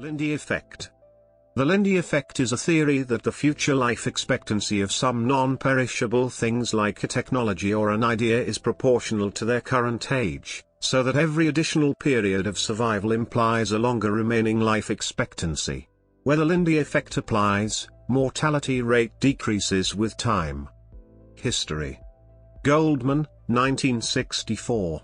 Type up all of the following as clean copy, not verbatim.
Lindy effect. The Lindy effect is a theory that the future life expectancy of some non-perishable things like a technology or an idea is proportional to their current age, so that every additional period of survival implies a longer remaining life expectancy. Where the Lindy effect applies, mortality rate decreases with time. History. Goldman, 1964.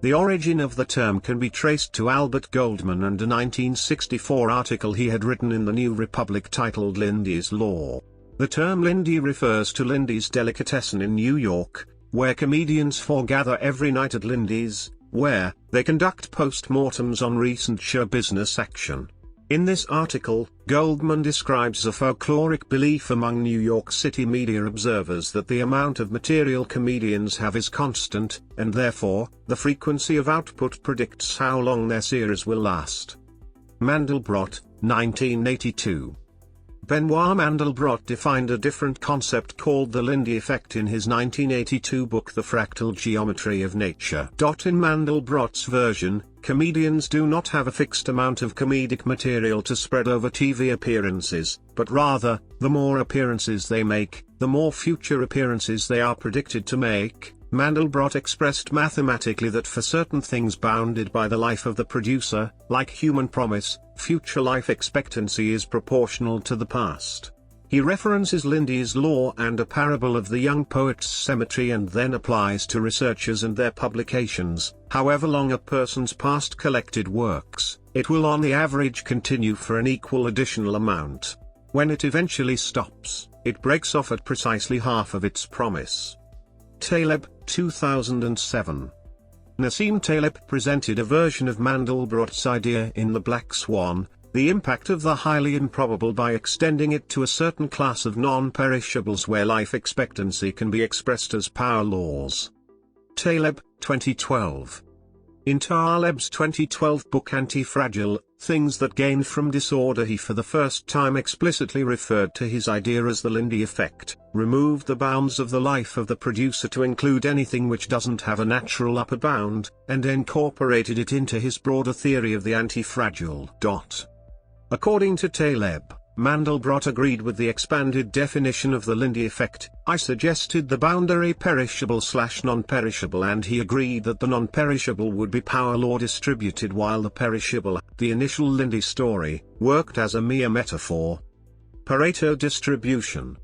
The origin of the term can be traced to Albert Goldman and a 1964 article he had written in the New Republic titled Lindy's Law. The term Lindy refers to Lindy's Delicatessen in New York, where comedians foregather every night at Lindy's, where they conduct post-mortems on recent show business action. In this article, Goldman describes a folkloric belief among New York City media observers that the amount of material comedians have is constant, and therefore, the frequency of output predicts how long their series will last. Mandelbrot, 1982. Benoit Mandelbrot defined a different concept called the Lindy effect in his 1982 book The Fractal Geometry of Nature. In Mandelbrot's version, comedians do not have a fixed amount of comedic material to spread over TV appearances, but rather, the more appearances they make, the more future appearances they are predicted to make. Mandelbrot expressed mathematically that for certain things bounded by the life of the producer, like human promise, future life expectancy is proportional to the past. He references Lindy's law and a parable of the young poet's cemetery and then applies to researchers and their publications. However long a person's past collected works, it will on the average continue for an equal additional amount. When it eventually stops, it breaks off at precisely half of its promise. Taleb, 2007. Nassim Taleb presented a version of Mandelbrot's idea in The Black Swan, the impact of the highly improbable, by extending it to a certain class of non-perishables where life expectancy can be expressed as power laws. Taleb, 2012. In Taleb's 2012 book Anti-Fragile, Things That Gain from Disorder, he for the first time explicitly referred to his idea as the Lindy effect, removed the bounds of the life of the producer to include anything which doesn't have a natural upper bound, and incorporated it into his broader theory of the anti-fragile. According to Taleb, Mandelbrot agreed with the expanded definition of the Lindy effect. I suggested the boundary perishable/non-perishable, and he agreed that the non-perishable would be power law distributed while the perishable, the initial Lindy story, worked as a mere metaphor. Pareto distribution.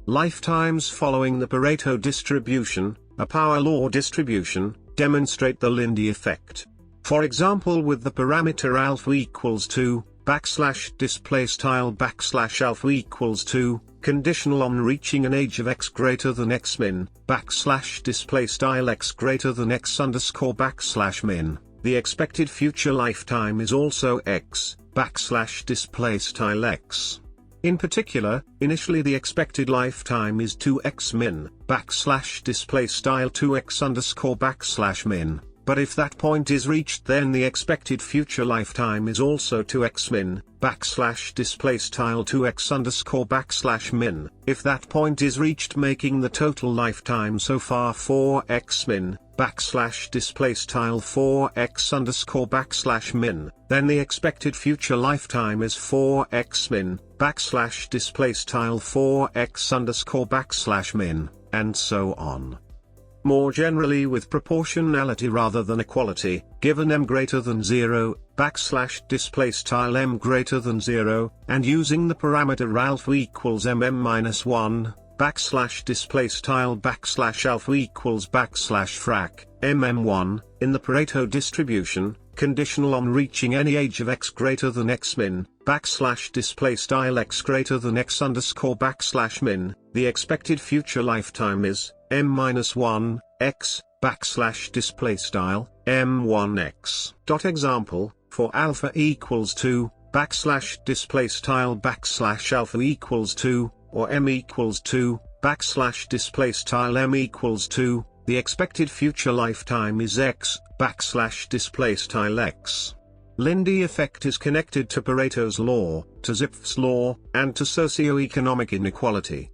Lifetimes following the Pareto distribution, a power law distribution, demonstrate the Lindy effect. For example, with the parameter alpha equals 2, \displaystyle\alpha equals 2, conditional on reaching an age of x greater than x min, \displaystyle x greater than x_min, the expected future lifetime is also x, \displaystyle x. In particular, initially the expected lifetime is 2x min, \displaystyle 2x_ min. But if that point is reached, then the expected future lifetime is also 2x min, \displaystyle 2x_ min. If that point is reached, making the total lifetime so far 4x min, \displaystyle 4x_ min, then the expected future lifetime is 4x min, \displaystyle 4x_ min, and so on. More generally, with proportionality rather than equality, given m greater than 0, \displaystyle m greater than 0, and using the parameter alpha equals mm-1, \displaystyle alpha equals \frac mm1, in the Pareto distribution, conditional on reaching any age of x greater than x min, \displaystyle x greater than x_ min, the expected future lifetime is m-1, x, \displaystyle m1x. Example, for alpha equals 2, \displaystyle alpha equals 2, or m equals 2, \displaystyle m equals 2, the expected future lifetime is x, \displaystyle x. Lindy effect is connected to Pareto's law, to Zipf's law, and to socioeconomic inequality.